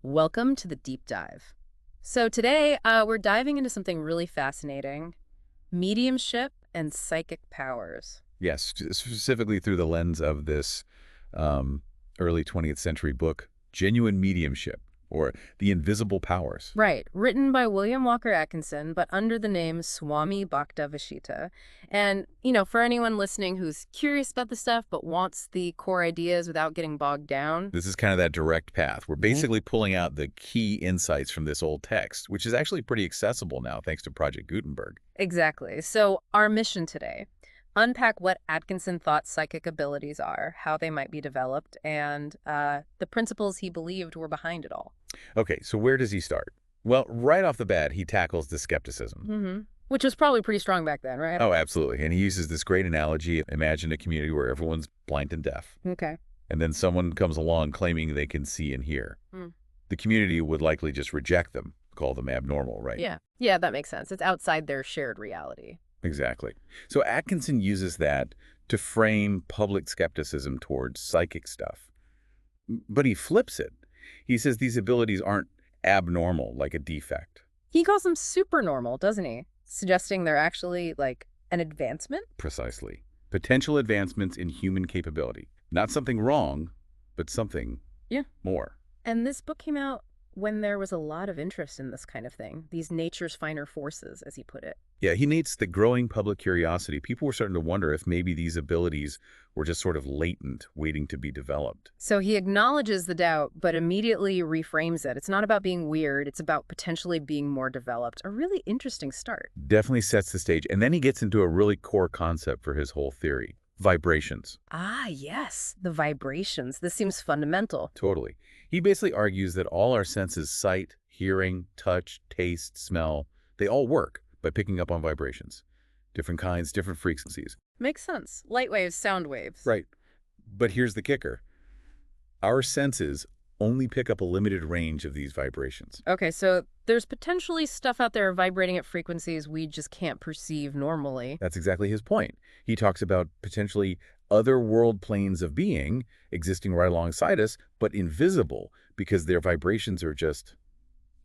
Welcome to the deep dive. So today we're diving into something really fascinating, mediumship and psychic powers. Yes, specifically through the lens of this um, early 20th century book, Genuine Mediumship, or The Invisible Powers. Right, written by William Walker Atkinson, but under the name Swami Bhaktavishita. And, for anyone listening who's curious about the stuff but wants the core ideas without getting bogged down. This is kind of that direct path. We're Mhm. basically pulling out the key insights from this old text, which is actually pretty accessible now thanks to Project Gutenberg. Exactly. So our mission today, unpack what Atkinson thought psychic abilities are, how they might be developed, and the principles he believed were behind it all. Okay, so where does he start? Well, right off the bat, he tackles the skepticism. Which was probably pretty strong back then, right? Oh, absolutely. And he uses this great analogy. Imagine a community where everyone's blind and deaf. Okay. And then someone comes along claiming they can see and hear. Mm. The community would likely just reject them, call them abnormal, right? Yeah. Yeah, that makes sense. It's outside their shared reality. Exactly. So Atkinson uses that to frame public skepticism towards psychic stuff. But he flips it. He says these abilities aren't abnormal, like a defect. He calls them supernormal, doesn't he? Suggesting they're actually like an advancement? Precisely. Potential advancements in human capability. Not something wrong, but something Yeah. more. And this book came out when there was a lot of interest in this kind of thing, these nature's finer forces, as he put it. Yeah, he needs the growing public curiosity. People were starting to wonder if maybe these abilities were just sort of latent, waiting to be developed. So he acknowledges the doubt, but immediately reframes it. It's not about being weird. It's about potentially being more developed. A really interesting start. Definitely sets the stage. And then he gets into a really core concept for his whole theory. Vibrations. Ah, yes, the vibrations. This seems fundamental. Totally. He basically argues that all our senses, sight, hearing, touch, taste, smell, they all work by picking up on vibrations. Different kinds, different frequencies. Makes sense. Light waves, sound waves. Right. But here's the kicker. Our senses only pick up a limited range of these vibrations. Okay, so there's potentially stuff out there vibrating at frequencies we just can't perceive normally. That's exactly his point. He talks about potentially other world planes of being existing right alongside us, but invisible because their vibrations are just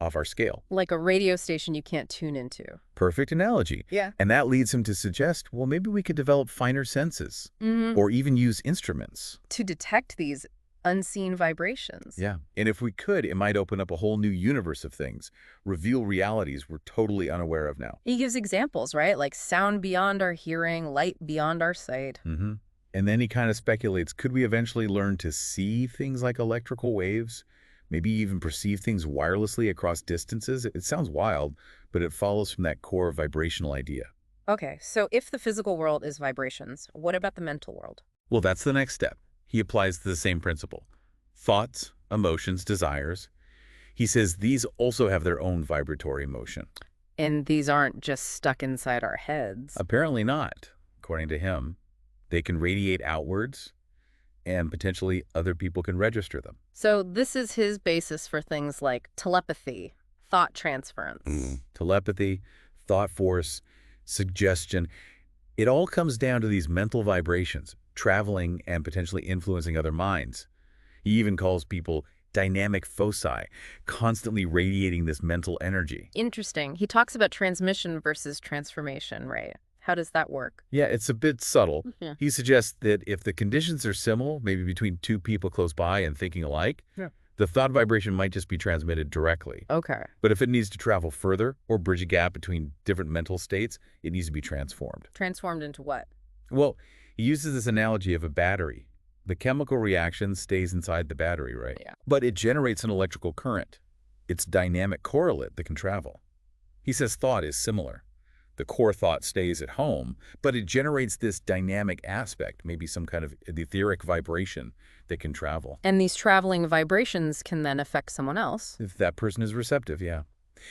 off our scale. Like a radio station you can't tune into. Perfect analogy. Yeah. And that leads him to suggest, well, maybe we could develop finer senses or even use instruments. To detect these unseen vibrations. Yeah. And if we could, it might open up a whole new universe of things, reveal realities we're totally unaware of now. He gives examples, right? Like sound beyond our hearing, light beyond our sight. And then he kind of speculates, could we eventually learn to see things like electrical waves? Maybe even perceive things wirelessly across distances? It sounds wild, but it follows from that core vibrational idea. Okay, so if the physical world is vibrations, what about the mental world? Well, that's the next step. He applies the same principle. Thoughts, emotions, desires. He says these also have their own vibratory motion. And these aren't just stuck inside our heads. Apparently not, according to him. They can radiate outwards, and potentially other people can register them. So this is his basis for things like telepathy, thought transference. Telepathy, thought force, suggestion. It all comes down to these mental vibrations, traveling and potentially influencing other minds. He even calls people dynamic foci, constantly radiating this mental energy. Interesting. He talks about transmission versus transformation, right? How does that work? Yeah, it's a bit subtle. Yeah. He suggests that if the conditions are similar, maybe between two people close by and thinking alike, the thought vibration might just be transmitted directly. Okay. But if it needs to travel further or bridge a gap between different mental states, it needs to be transformed. Transformed into what? Well, he uses this analogy of a battery. The chemical reaction stays inside the battery, right? Yeah. But it generates an electrical current. It's dynamic correlate that can travel. He says thought is similar. The core thought stays at home, but it generates this dynamic aspect, maybe some kind of etheric vibration that can travel. And these traveling vibrations can then affect someone else. If that person is receptive, yeah.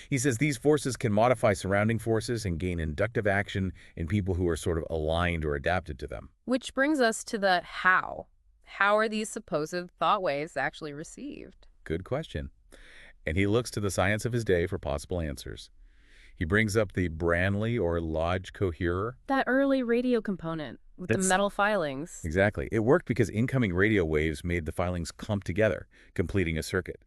He says these forces can modify surrounding forces and gain inductive action in people who are sort of aligned or adapted to them. Which brings us to the how. How are these supposed thought waves actually received? Good question. And he looks to the science of his day for possible answers. He brings up the Branly or Lodge coherer. That early radio component with the metal filings. Exactly. It worked because incoming radio waves made the filings clump together, completing a circuit.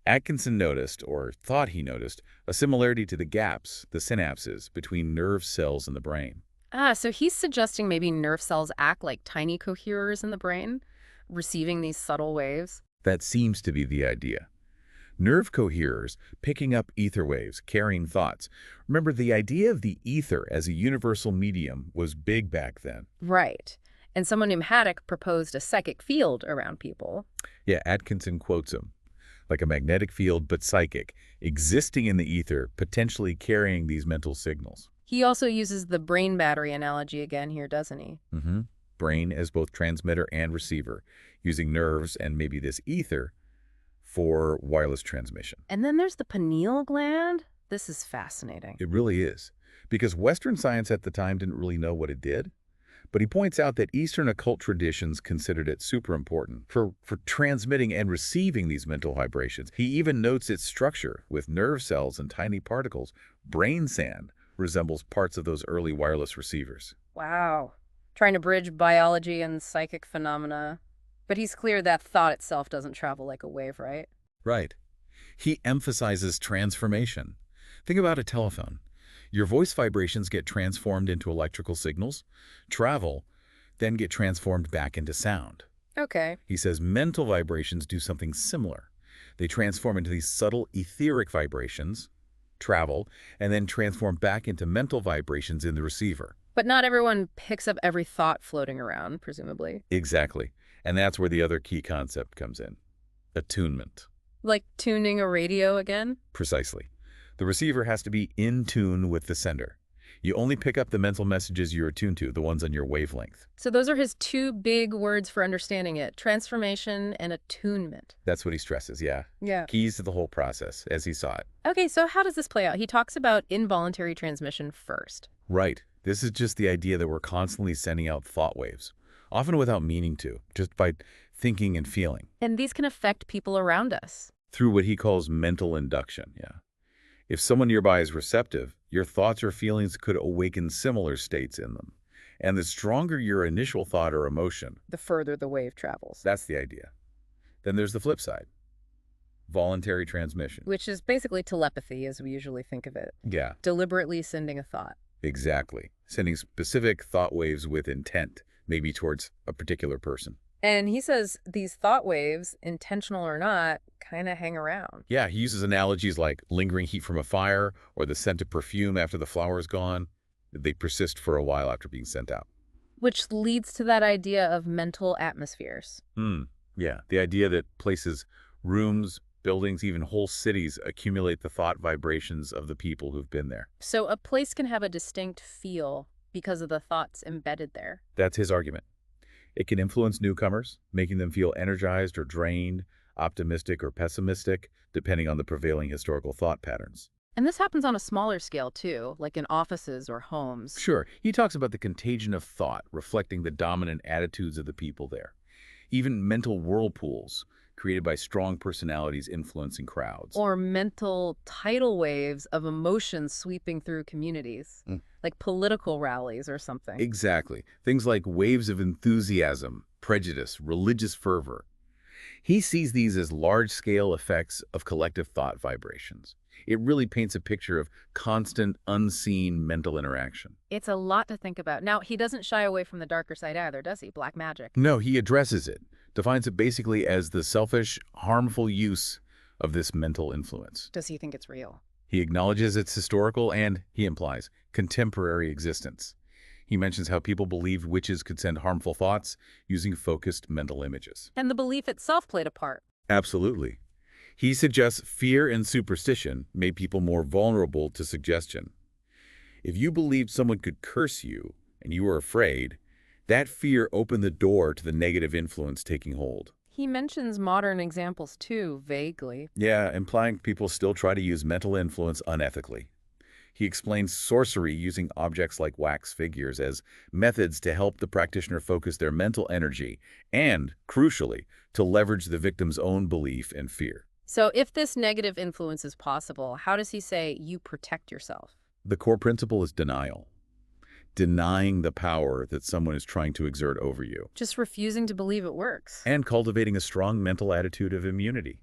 Atkinson noticed, or thought he noticed, a similarity to the gaps, the synapses, between nerve cells in the brain. Ah, so he's suggesting maybe nerve cells act like tiny coherers in the brain, receiving these subtle waves. That seems to be the idea. Nerve coherers, picking up ether waves, carrying thoughts. Remember, the idea of the ether as a universal medium was big back then. Right. And someone named Haddock proposed a psychic field around people. Yeah, Atkinson quotes him. Like a magnetic field, but psychic, existing in the ether, potentially carrying these mental signals. He also uses the brain battery analogy again here, doesn't he? Brain as both transmitter and receiver, using nerves and maybe this ether for wireless transmission. And then there's the pineal gland. This is fascinating. It really is, because Western science at the time didn't really know what it did. But he points out that Eastern occult traditions considered it super important for transmitting and receiving these mental vibrations. He even notes its structure with nerve cells and tiny particles. Brain sand resembles parts of those early wireless receivers. Wow. Trying to bridge biology and psychic phenomena. But he's clear that thought itself doesn't travel like a wave, right? Right. He emphasizes transformation. Think about a telephone. Your voice vibrations get transformed into electrical signals, travel, then get transformed back into sound. Okay. He says mental vibrations do something similar. They transform into these subtle etheric vibrations, travel, and then transform back into mental vibrations in the receiver. But not everyone picks up every thought floating around, presumably. Exactly. And that's where the other key concept comes in. Attunement. Like tuning a radio again? Precisely. The receiver has to be in tune with the sender. You only pick up the mental messages you're attuned to, the ones on your wavelength. So those are his two big words for understanding it, transformation and attunement. That's what he stresses, yeah. Yeah. Keys to the whole process, as he saw it. Okay, so how does this play out? He talks about involuntary transmission first. Right. This is just the idea that we're constantly sending out thought waves, often without meaning to, just by thinking and feeling. And these can affect people around us. Through what he calls mental induction, yeah. If someone nearby is receptive, your thoughts or feelings could awaken similar states in them. And the stronger your initial thought or emotion, The further the wave travels. that's the idea. Then there's the flip side. Voluntary transmission. Which is basically telepathy as we usually think of it. Yeah, Deliberately sending a thought. exactly. Sending specific thought waves with intent, maybe towards a particular person. And he says these thought waves, intentional or not, kind of hang around. Yeah, he uses analogies like lingering heat from a fire or the scent of perfume after the flower is gone. They persist for a while after being sent out. Which leads to that idea of mental atmospheres. Yeah, the idea that places, rooms, buildings, even whole cities accumulate the thought vibrations of the people who've been there. So a place can have a distinct feel because of the thoughts embedded there. That's his argument. It can influence newcomers, making them feel energized or drained, optimistic or pessimistic, depending on the prevailing historical thought patterns. And this happens on a smaller scale too, like in offices or homes. Sure, he talks about the contagion of thought reflecting the dominant attitudes of the people there. Even mental whirlpools created by strong personalities influencing crowds. Or mental tidal waves of emotions sweeping through communities, like political rallies or something. Exactly. Things like waves of enthusiasm, prejudice, religious fervor. He sees these as large-scale effects of collective thought vibrations. It really paints a picture of constant, unseen mental interaction. It's a lot to think about. Now, he doesn't shy away from the darker side either, does he? Black magic. No, he addresses it, defines it basically as the selfish, harmful use of this mental influence. Does he think it's real? He acknowledges its historical and, he implies, contemporary existence. He mentions how people believed witches could send harmful thoughts using focused mental images. And the belief itself played a part. Absolutely. He suggests fear and superstition made people more vulnerable to suggestion. If you believed someone could curse you and you were afraid, that fear opened the door to the negative influence taking hold. He mentions modern examples too, vaguely. Yeah, implying people still try to use mental influence unethically. He explains sorcery using objects like wax figures as methods to help the practitioner focus their mental energy and, crucially, to leverage the victim's own belief and fear. So if this negative influence is possible, how does he say you protect yourself? The core principle is denial. Denying the power that someone is trying to exert over you. Just refusing to believe it works. And cultivating a strong mental attitude of immunity.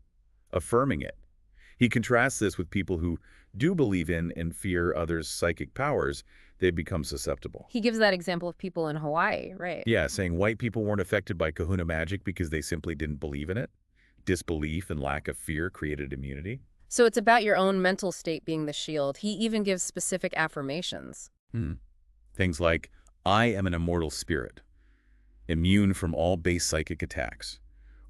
Affirming it. He contrasts this with people who do believe in and fear others' psychic powers. They become susceptible. He gives that example of people in Hawaii, right? Yeah, saying white people weren't affected by kahuna magic because they simply didn't believe in it. Disbelief and lack of fear created immunity. So it's about your own mental state being the shield. He even gives specific affirmations. Things like, I am an immortal spirit, immune from all base psychic attacks.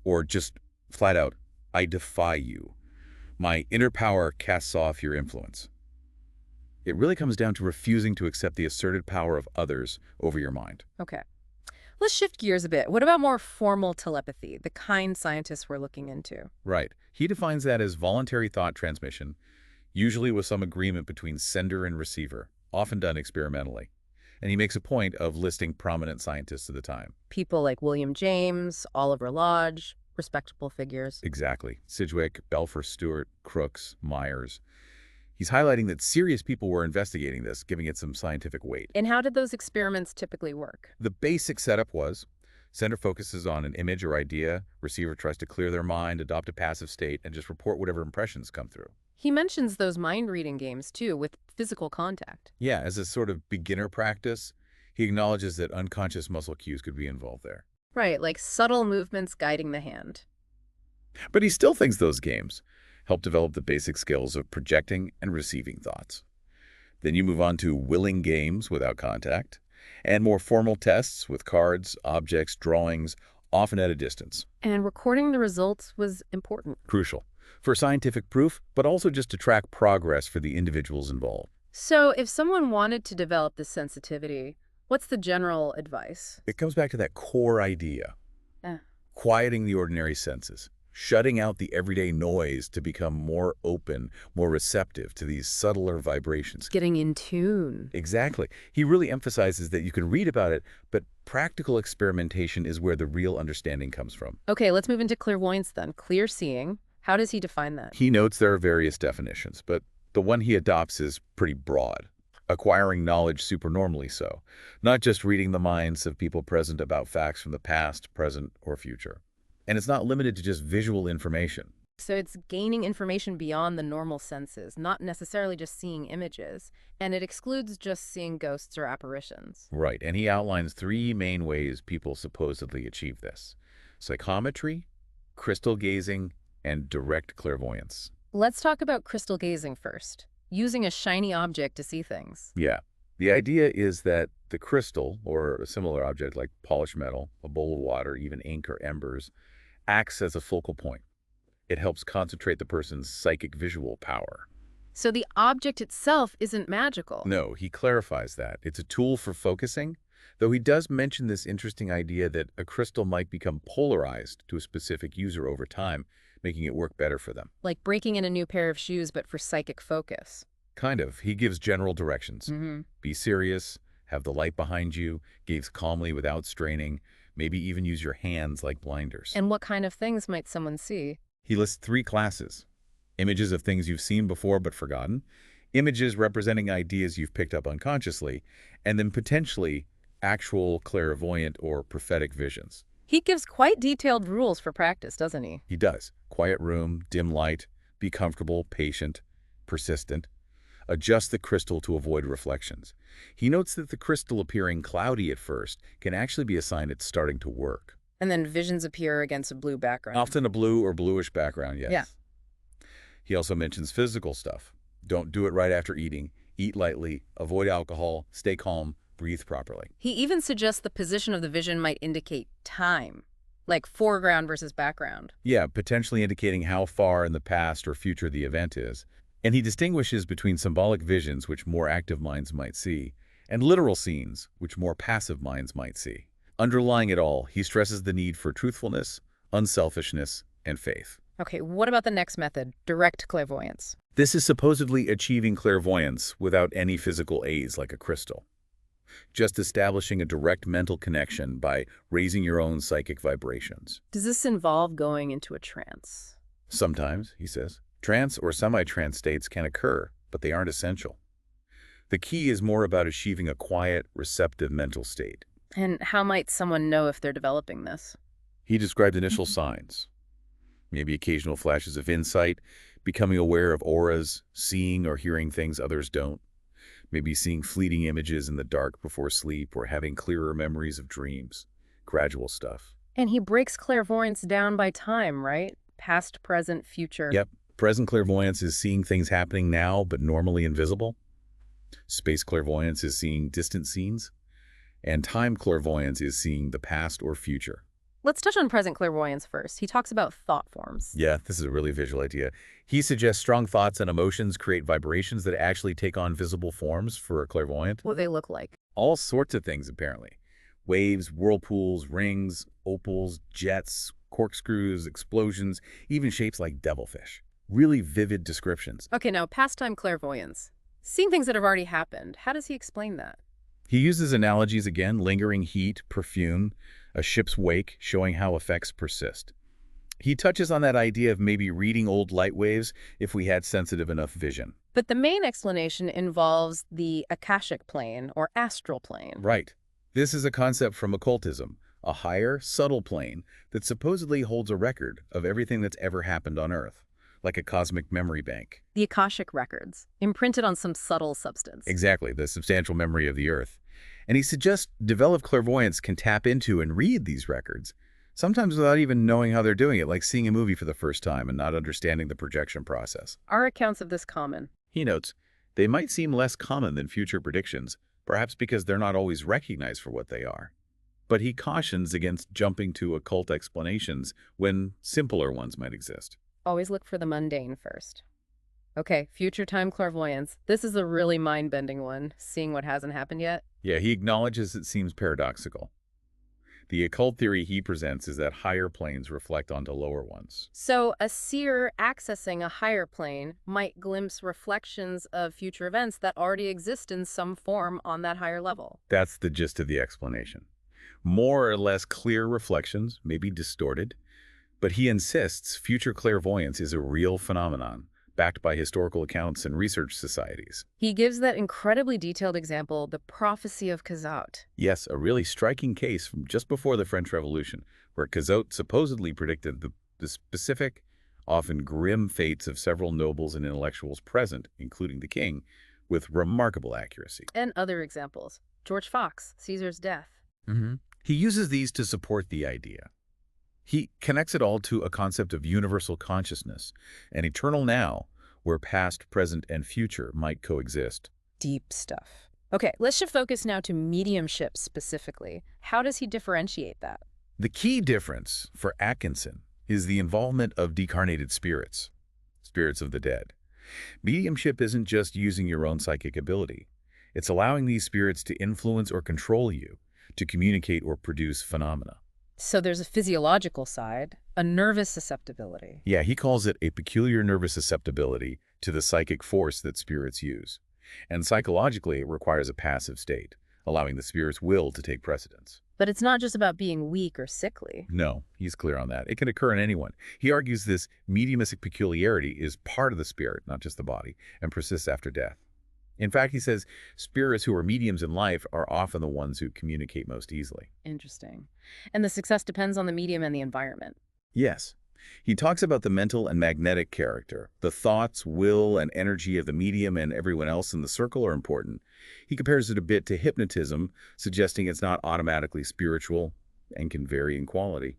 Or just flat out, I defy you. My inner power casts off your influence. It really comes down to refusing to accept the asserted power of others over your mind. Okay. Let's shift gears a bit. What about more formal telepathy, the kind scientists we're looking into? Right. He defines that as voluntary thought transmission, usually with some agreement between sender and receiver, often done experimentally. And he makes a point of listing prominent scientists of the time. People like William James, Oliver Lodge, respectable figures. Exactly. Sidgwick, Belfer Stewart, Crookes, Myers. He's highlighting that serious people were investigating this, giving it some scientific weight. And how did those experiments typically work? The basic setup was sender focuses on an image or idea, receiver tries to clear their mind, adopt a passive state, and just report whatever impressions come through. He mentions those mind-reading games, too, with physical contact. Yeah, as a sort of beginner practice, he acknowledges that unconscious muscle cues could be involved there. Right, like subtle movements guiding the hand. But he still thinks those games help develop the basic skills of projecting and receiving thoughts. Then you move on to willing games without contact, and more formal tests with cards, objects, drawings, often at a distance. And recording the results was important. Crucial for scientific proof, but also just to track progress for the individuals involved. So if someone wanted to develop this sensitivity, what's the general advice? It comes back to that core idea. Quieting the ordinary senses, shutting out the everyday noise to become more open, more receptive to these subtler vibrations. Getting in tune. Exactly. He really emphasizes that you can read about it, but practical experimentation is where the real understanding comes from. Okay, let's move into clairvoyance then. Clear seeing. How does he define that? He notes there are various definitions, but the one he adopts is pretty broad. Acquiring knowledge supernormally so, not just reading the minds of people present about facts from the past, present, or future. And it's not limited to just visual information. So it's gaining information beyond the normal senses, not necessarily just seeing images, and it excludes just seeing ghosts or apparitions. Right, and he outlines 3 main ways people supposedly achieve this: psychometry, crystal gazing, and direct clairvoyance. Let's talk about crystal gazing first, using a shiny object to see things. Yeah. The idea is that the crystal, or a similar object like polished metal, a bowl of water, even ink or embers, acts as a focal point. It helps concentrate the person's psychic visual power. So the object itself isn't magical. No, he clarifies that. It's a tool for focusing, though he does mention this interesting idea that a crystal might become polarized to a specific user over time, making it work better for them. Like breaking in a new pair of shoes, but for psychic focus. Kind of. He gives general directions. Be serious, have the light behind you, gaze calmly without straining, maybe even use your hands like blinders. And what kind of things might someone see? He lists 3 classes: images of things you've seen before but forgotten, images representing ideas you've picked up unconsciously, and then potentially actual clairvoyant or prophetic visions. He gives quite detailed rules for practice, doesn't he? He does. Quiet room, dim light, be comfortable, patient, persistent. Adjust the crystal to avoid reflections. He notes that the crystal appearing cloudy at first can actually be a sign it's starting to work. And then visions appear against a blue background. Often a blue or bluish background, yes. Yeah. He also mentions physical stuff. Don't do it right after eating. Eat lightly, avoid alcohol, stay calm, breathe properly. He even suggests the position of the vision might indicate time, like foreground versus background. Yeah, potentially indicating how far in the past or future the event is. And he distinguishes between symbolic visions, which more active minds might see, and literal scenes, which more passive minds might see. Underlying it all, he stresses the need for truthfulness, unselfishness, and faith. Okay, what about the next method, direct clairvoyance? This is supposedly achieving clairvoyance without any physical aids like a crystal. Just establishing a direct mental connection by raising your own psychic vibrations. Does this involve going into a trance? Sometimes, he says, trance or semi-trance states can occur, but they aren't essential. The key is more about achieving a quiet, receptive mental state. And how might someone know if they're developing this? He described initial signs. maybe occasional flashes of insight, becoming aware of auras, seeing or hearing things others don't, maybe seeing fleeting images in the dark before sleep or having clearer memories of dreams. Gradual stuff. And he breaks clairvoyance down by time, right? Past, present, future. Yep. Present clairvoyance is seeing things happening now but normally invisible. Space clairvoyance is seeing distant scenes. And time clairvoyance is seeing the past or future. Let's touch on present clairvoyance first. He talks about thought forms. Yeah, this is a really visual idea. He suggests strong thoughts and emotions create vibrations that actually take on visible forms for a clairvoyant. What they look like. All sorts of things, apparently. Waves, whirlpools, rings, opals, jets, corkscrews, explosions, even shapes like devilfish. Really vivid descriptions. Okay, now pastime clairvoyance. Seeing things that have already happened. How does he explain that? He uses analogies again, lingering heat, perfume, a ship's wake, showing how effects persist. He touches on that idea of maybe reading old light waves if we had sensitive enough vision. But the main explanation involves the Akashic plane or astral plane. Right. This is a concept from occultism, a higher, subtle plane that supposedly holds a record of everything that's ever happened on Earth, like a cosmic memory bank. The Akashic records, imprinted on some subtle substance. Exactly, the substantial memory of the Earth. And he suggests developed clairvoyants can tap into and read these records, sometimes without even knowing how they're doing it, like seeing a movie for the first time and not understanding the projection process. Are accounts of this common? He notes, they might seem less common than future predictions, perhaps because they're not always recognized for what they are. But he cautions against jumping to occult explanations when simpler ones might exist. Always look for the mundane first. Okay, future time clairvoyance. This is a really mind-bending one, seeing what hasn't happened yet. Yeah, he acknowledges it seems paradoxical. The occult theory he presents is that higher planes reflect onto lower ones. So a seer accessing a higher plane might glimpse reflections of future events that already exist in some form on that higher level. That's the gist of the explanation. More or less clear reflections, maybe distorted, but he insists future clairvoyance is a real phenomenon, backed by historical accounts and research societies. He gives that incredibly detailed example, the prophecy of Cazotte. Yes, a really striking case from just before the French Revolution, where Cazotte supposedly predicted the specific, often grim fates of several nobles and intellectuals present, including the king, with remarkable accuracy. And other examples. George Fox, Caesar's death. He uses these to support the idea. He connects it all to a concept of universal consciousness, an eternal now, where past, present, and future might coexist. Deep stuff. Okay, let's shift focus now to mediumship specifically. How does he differentiate that? The key difference for Atkinson is the involvement of decarnated spirits, spirits of the dead. Mediumship isn't just using your own psychic ability. It's allowing these spirits to influence or control you, to communicate or produce phenomena. So there's a physiological side, a nervous susceptibility. Yeah, he calls it a peculiar nervous susceptibility to the psychic force that spirits use. And psychologically, it requires a passive state, allowing the spirit's will to take precedence. But it's not just about being weak or sickly. No, he's clear on that. It can occur in anyone. He argues this mediumistic peculiarity is part of the spirit, not just the body, and persists after death. In fact, he says spirits who are mediums in life are often the ones who communicate most easily. Interesting. And the success depends on the medium and the environment. Yes. He talks about the mental and magnetic character. The thoughts, will, and energy of the medium and everyone else in the circle are important. He compares it a bit to hypnotism, suggesting it's not automatically spiritual and can vary in quality.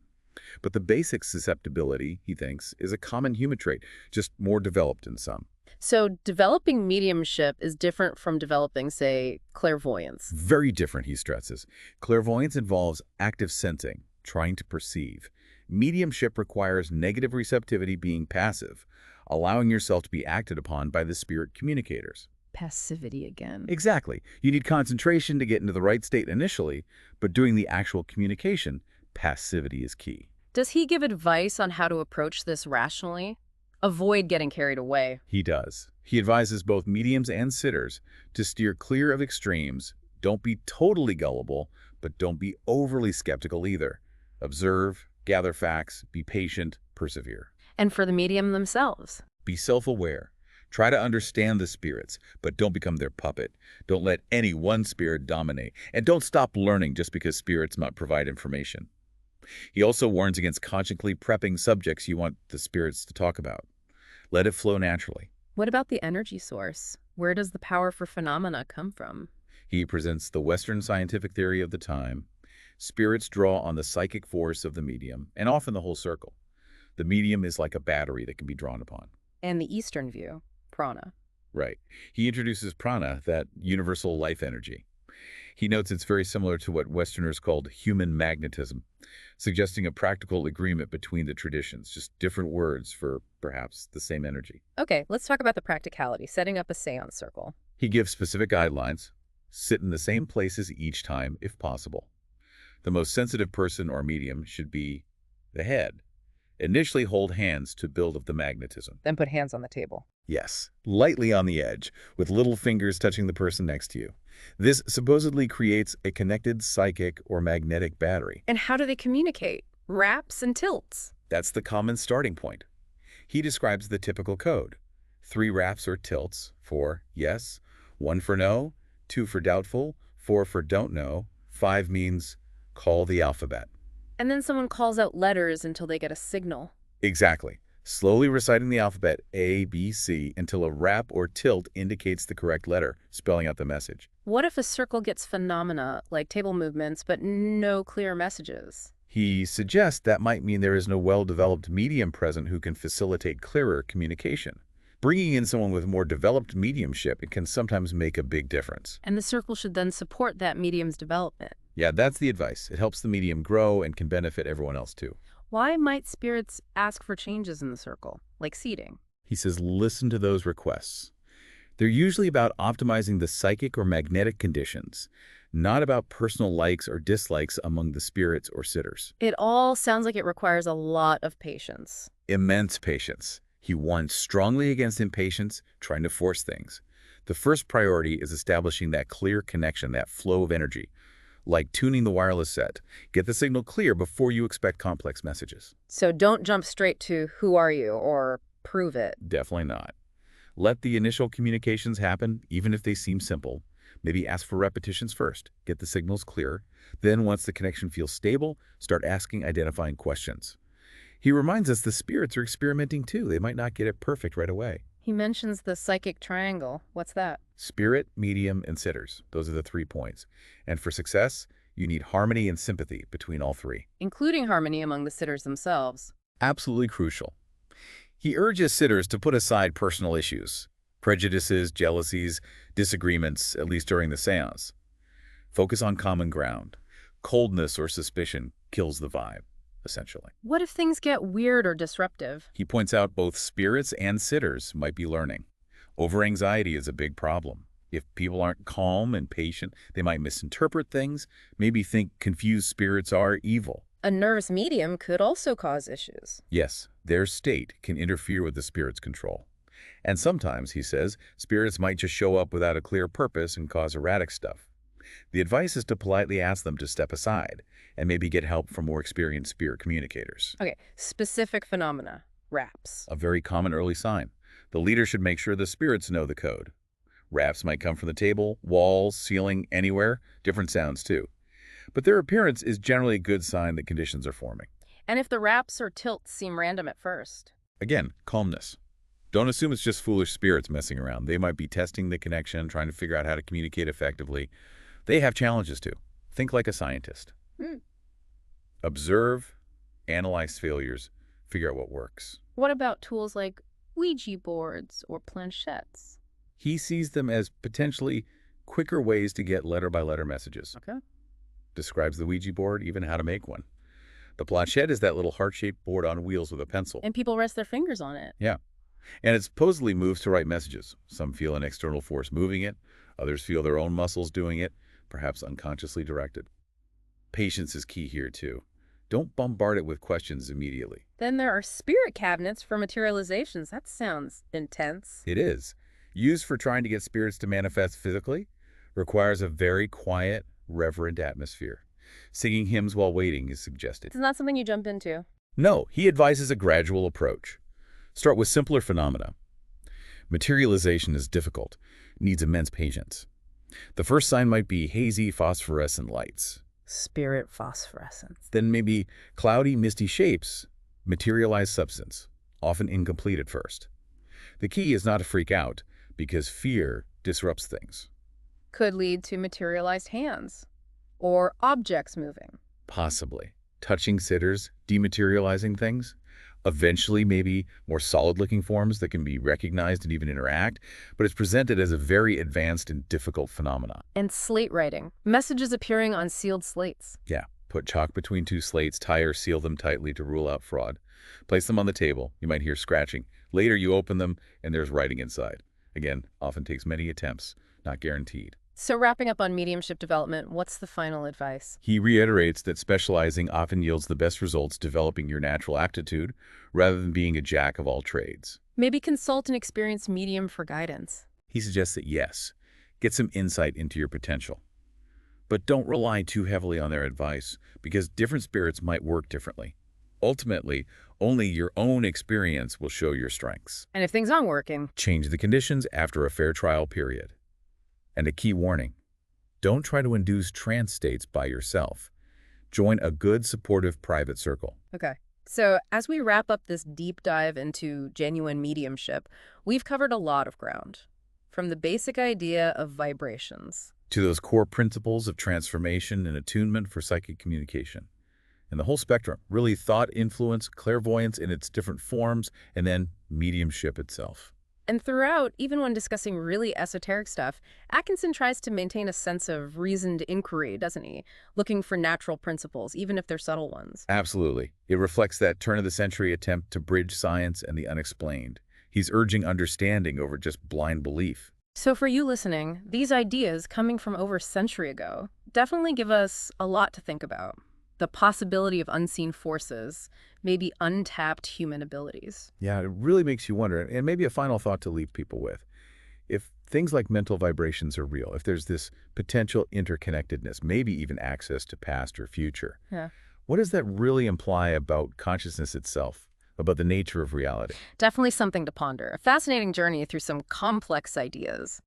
But the basic susceptibility, he thinks, is a common human trait, just more developed in some. So developing mediumship is different from developing, say, clairvoyance. Very different, he stresses. Clairvoyance involves active sensing, trying to perceive. Mediumship requires negative receptivity being passive, allowing yourself to be acted upon by the spirit communicators. Passivity again. Exactly. You need concentration to get into the right state initially, but doing the actual communication, passivity is key. Does he give advice on how to approach this rationally? Avoid getting carried away. He does. He advises both mediums and sitters to steer clear of extremes. Don't be totally gullible, but don't be overly skeptical either. Observe, gather facts, be patient, persevere. And for the medium themselves? Be self-aware. Try to understand the spirits, but don't become their puppet. Don't let any one spirit dominate. And don't stop learning just because spirits might provide information. He also warns against consciously prepping subjects you want the spirits to talk about. Let it flow naturally. What about the energy source? Where does the power for phenomena come from? He presents the Western scientific theory of the time. Spirits draw on the psychic force of the medium, and often the whole circle. The medium is like a battery that can be drawn upon. And the Eastern view, prana. Right. He introduces prana, that universal life energy. He notes it's very similar to what Westerners called human magnetism, suggesting a practical agreement between the traditions, just different words for perhaps the same energy. Okay, let's talk about the practicality, setting up a seance circle. He gives specific guidelines. Sit in the same places each time, if possible. The most sensitive person or medium should be the head. Initially hold hands to build up the magnetism. Then put hands on the table. Yes, lightly on the edge, with little fingers touching the person next to you. This supposedly creates a connected psychic or magnetic battery. And how do they communicate? Raps and tilts. That's the common starting point. He describes the typical code. 3 raps or tilts for yes, 1 for no, 2 for doubtful, 4 for don't know, 5 means call the alphabet. And then someone calls out letters until they get a signal. Exactly. Slowly reciting the alphabet A, B, C until a rap or tilt indicates the correct letter, spelling out the message. What if a circle gets phenomena, like table movements, but no clear messages? He suggests that might mean there is no well-developed medium present who can facilitate clearer communication. Bringing in someone with more developed mediumship, it can sometimes make a big difference. And the circle should then support that medium's development. Yeah, that's the advice. It helps the medium grow and can benefit everyone else too. Why might spirits ask for changes in the circle, like seating? He says listen to those requests. They're usually about optimizing the psychic or magnetic conditions, not about personal likes or dislikes among the spirits or sitters. It all sounds like it requires a lot of patience. Immense patience. He warns strongly against impatience, trying to force things. The first priority is establishing that clear connection, that flow of energy. Like tuning the wireless set. Get the signal clear before you expect complex messages. So don't jump straight to who are you or prove it. Definitely not. Let the initial communications happen, even if they seem simple. Maybe ask for repetitions first. Get the signals clear. Then once the connection feels stable, start asking identifying questions. He reminds us the spirits are experimenting too. They might not get it perfect right away. He mentions the psychic triangle. What's that? Spirit, medium, and sitters. Those are the 3 points. And for success, you need harmony and sympathy between all 3. Including harmony among the sitters themselves. Absolutely crucial. He urges sitters to put aside personal issues, prejudices, jealousies, disagreements, at least during the seance. Focus on common ground. Coldness or suspicion kills the vibe, essentially. What if things get weird or disruptive? He points out both spirits and sitters might be learning. Over-anxiety is a big problem. If people aren't calm and patient, they might misinterpret things, maybe think confused spirits are evil. A nervous medium could also cause issues. Yes, their state can interfere with the spirit's control. And sometimes, he says, spirits might just show up without a clear purpose and cause erratic stuff. The advice is to politely ask them to step aside and maybe get help from more experienced spirit communicators. Okay, specific phenomena. Raps. A very common early sign. The leader should make sure the spirits know the code. Raps might come from the table, walls, ceiling, anywhere. Different sounds too. But their appearance is generally a good sign that conditions are forming. And if the raps or tilts seem random at first? Again, calmness. Don't assume it's just foolish spirits messing around. They might be testing the connection, trying to figure out how to communicate effectively. They have challenges too. Think like a scientist. Observe, analyze failures, figure out what works. What about tools like Ouija boards or planchettes? He sees them as potentially quicker ways to get letter-by-letter messages. Okay. Describes the Ouija board, even how to make one. The planchette is that little heart-shaped board on wheels with a pencil. And people rest their fingers on it. Yeah. And it supposedly moves to write messages. Some feel an external force moving it. Others feel their own muscles doing it, perhaps unconsciously directed. Patience is key here, too. Don't bombard it with questions immediately. Then there are spirit cabinets for materializations. That sounds intense. It is. Used for trying to get spirits to manifest physically, requires a very quiet, reverent atmosphere. Singing hymns while waiting is suggested. It's not something you jump into. No, he advises a gradual approach. Start with simpler phenomena. Materialization is difficult, needs immense patience. The first sign might be hazy phosphorescent lights. Spirit phosphorescence. Then maybe cloudy, misty shapes, materialized substance, often incomplete at first. The key is not to freak out, because fear disrupts things. Could lead to materialized hands or objects moving. Possibly. Touching sitters, dematerializing things. Eventually, maybe more solid-looking forms that can be recognized and even interact, but it's presented as a very advanced and difficult phenomenon. And slate writing. Messages appearing on sealed slates. Yeah, put chalk between two slates, tie or seal them tightly to rule out fraud. Place them on the table. You might hear scratching. Later, you open them, and there's writing inside. Again, often takes many attempts, not guaranteed. So wrapping up on mediumship development, what's the final advice? He reiterates that specializing often yields the best results developing your natural aptitude rather than being a jack of all trades. Maybe consult an experienced medium for guidance. He suggests that yes, get some insight into your potential. But don't rely too heavily on their advice, because different spirits might work differently. Ultimately, only your own experience will show your strengths. And if things aren't working, Change the conditions after a fair trial period. And a key warning, don't try to induce trance states by yourself. Join a good, supportive private circle. okay. So as we wrap up this deep dive into genuine mediumship, we've covered a lot of ground. From the basic idea of vibrations. To those core principles of transformation and attunement for psychic communication. And the whole spectrum, really thought, influence, clairvoyance in its different forms, and then mediumship itself. And throughout, even when discussing really esoteric stuff, Atkinson tries to maintain a sense of reasoned inquiry, doesn't he? Looking for natural principles, even if they're subtle ones. Absolutely. It reflects that turn-of-the-century attempt to bridge science and the unexplained. He's urging understanding over just blind belief. So for you listening, these ideas coming from over a century ago definitely give us a lot to think about. The possibility of unseen forces, maybe untapped human abilities. Yeah, it really makes you wonder, and maybe a final thought to leave people with. If things like mental vibrations are real, if there's this potential interconnectedness, maybe even access to past or future, Yeah. what does that really imply about consciousness itself, about the nature of reality? Definitely something to ponder. A fascinating journey through some complex ideas.